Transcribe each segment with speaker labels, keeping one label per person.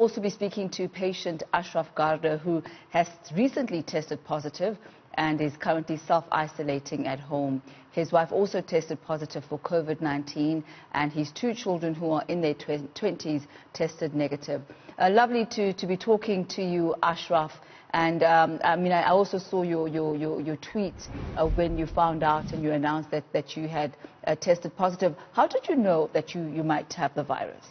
Speaker 1: Also be speaking to patient Ashraf Garda, who has recently tested positive and is currently self-isolating at home. His wife also tested positive for COVID-19, and his two children, who are in their 20s, tested negative. Lovely to be talking to you, Ashraf. And I also saw your tweet when you found out and you announced that you had tested positive. How did you know that you might have the virus?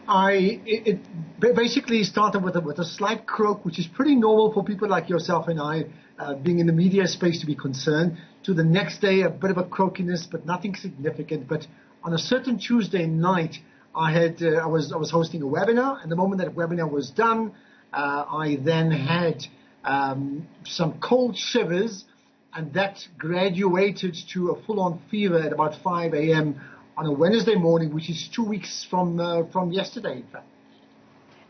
Speaker 2: It basically started with a slight croak, which is pretty normal for people like yourself and I, being in the media space, to be concerned. To the next day, a bit of a croakiness, but nothing significant. But on a certain Tuesday night, I was hosting a webinar, and the moment that webinar was done, I then had some cold shivers, and that graduated to a full-on fever at about 5 a.m. on a Wednesday morning, which is 2 weeks from yesterday, in fact.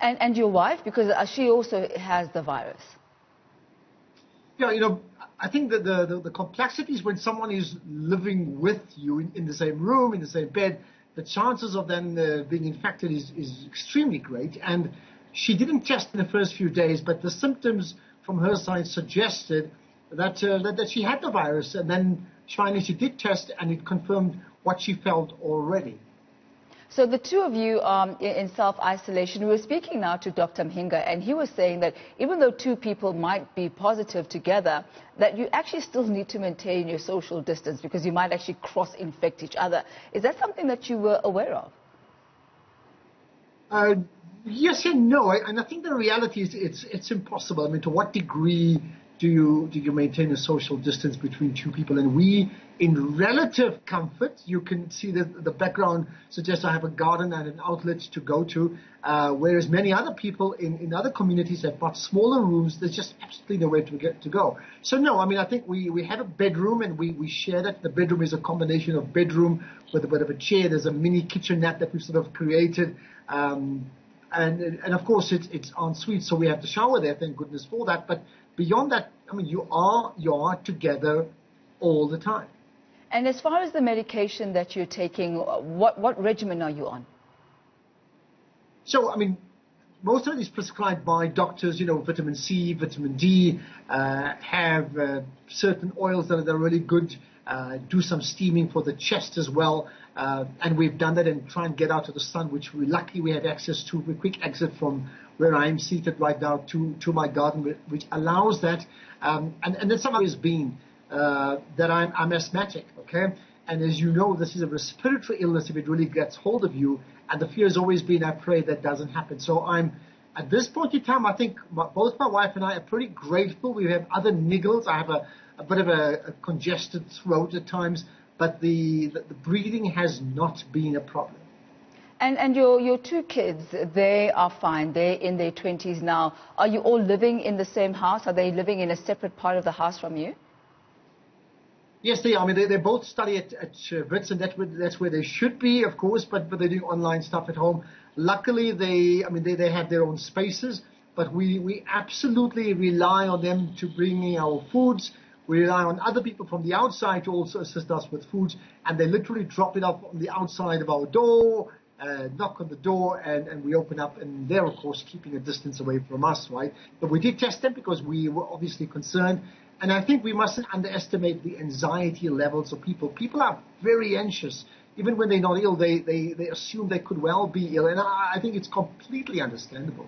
Speaker 1: And your wife, because she also has the virus.
Speaker 2: Yeah, I think that the complexities when someone is living with you in the same room, in the same bed, the chances of them being infected is extremely great. And she didn't test in the first few days, but the symptoms from her side suggested that she had the virus. And then finally she did test, and it confirmed what she felt already.
Speaker 1: So the two of you are in self-isolation. We were speaking now to Dr. Mhinga, and he was saying that even though two people might be positive together, that you actually still need to maintain your social distance because you might actually cross-infect each other. Is that something that you were aware of?
Speaker 2: Yes and no. And I think the reality is it's impossible. I mean, to what degree do you maintain a social distance between two people? And we, in relative comfort, you can see that the background suggests I have a garden and an outlet to go to, whereas many other people in other communities have got smaller rooms. There's just absolutely nowhere to go. So no, I mean, I think we have a bedroom, and we share that. The bedroom is a combination of bedroom with a bit of a chair. There's a mini kitchenette that we've sort of created. And of course, it's en suite, so we have to shower there, thank goodness for that. But beyond that, I mean, you are together all the time.
Speaker 1: And as far as the medication that you're taking, what regimen are you on?
Speaker 2: So, I mean, most of it is prescribed by doctors, vitamin C, vitamin D, have certain oils that are really good, do some steaming for the chest as well. And we've done that and try and get out of the sun, which luckily we have access to. A quick exit from where I am seated right now to my garden, which allows that. And then somehow has been that I'm asthmatic, okay? And as you know, this is a respiratory illness if it really gets hold of you. And the fear has always been, I pray that doesn't happen. So at this point in time, I think both my wife and I are pretty grateful. We have other niggles. I have a bit of a congested throat at times, but the breathing has not been a problem.
Speaker 1: And your two kids, they are fine. They're in their 20s now. Are you all living in the same house? Are they living in a separate part of the house from you?
Speaker 2: Yes, they are. I mean, they both study at Wits, and that's where they should be, of course, but they're doing online stuff at home. Luckily, they have their own spaces, but we absolutely rely on them to bring in our foods. We rely on other people from the outside to also assist us with foods, and they literally drop it up on the outside of our door, knock on the door, and we open up, and they're, of course, keeping a distance away from us, right? But we did test them because we were obviously concerned. And I think we mustn't underestimate the anxiety levels of people. People are very anxious. Even when they're not ill, they assume they could well be ill. And I think it's completely understandable.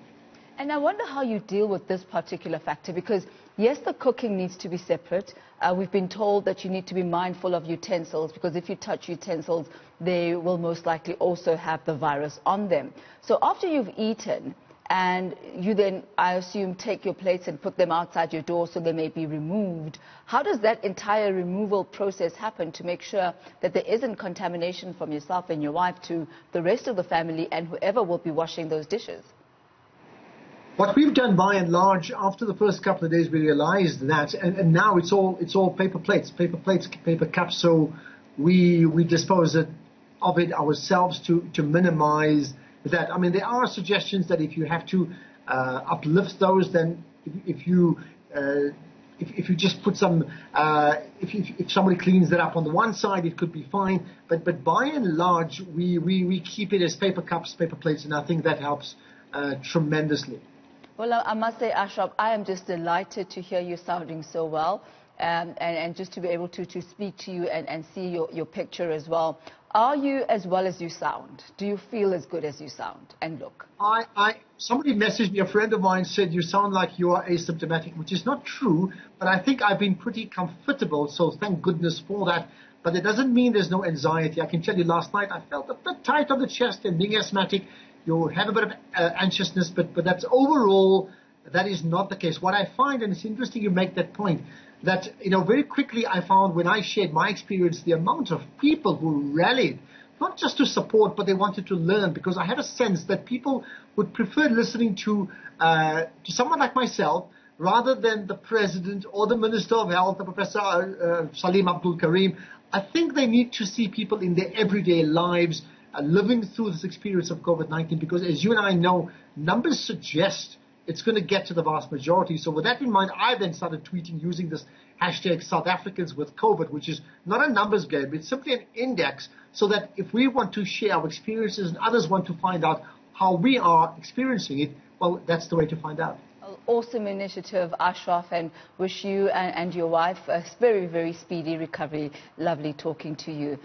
Speaker 1: And I wonder how you deal with this particular factor, because, yes, the cooking needs to be separate. We've been told that you need to be mindful of utensils, because if you touch utensils, they will most likely also have the virus on them. So after you've eaten, and you then, I assume, take your plates and put them outside your door so they may be removed. How does that entire removal process happen to make sure that there isn't contamination from yourself and your wife to the rest of the family and whoever will be washing those dishes?
Speaker 2: What we've done by and large, after the first couple of days, we realized that, and now it's all paper plates, paper cups, so we dispose of it ourselves to minimize that. I mean, there are suggestions that if you have to uplift those, then if you if you just put some, if somebody cleans that up on the one side, it could be fine. But by and large, we keep it as paper cups, paper plates, and I think that helps tremendously.
Speaker 1: Well, I must say, Ashraf, I am just delighted to hear you sounding so well, and just to be able to speak to you and see your picture as well. Are you as well as you sound? Do you feel as good as you sound and look?
Speaker 2: Somebody messaged me, a friend of mine said, you sound like you are asymptomatic, which is not true, but I think I've been pretty comfortable, so thank goodness for that. But it doesn't mean there's no anxiety. I can tell you last night I felt a bit tight on the chest, and being asthmatic, you have a bit of anxiousness, but that's overall, that is not the case. What I find, and it's interesting you make that point, that, very quickly I found when I shared my experience, the amount of people who rallied, not just to support, but they wanted to learn, because I had a sense that people would prefer listening to someone like myself rather than the President or the Minister of Health, Professor Salim Abdul Karim. I think they need to see people in their everyday lives living through this experience of COVID-19, because as you and I know, numbers suggest it's going to get to the vast majority. So with that in mind, I then started tweeting using this hashtag South Africans with COVID, which is not a numbers game. It's simply an index, so that if we want to share our experiences and others want to find out how we are experiencing it, well, that's the way to find out.
Speaker 1: Awesome initiative, Ashraf, and wish you and your wife a very, very speedy recovery. Lovely talking to you.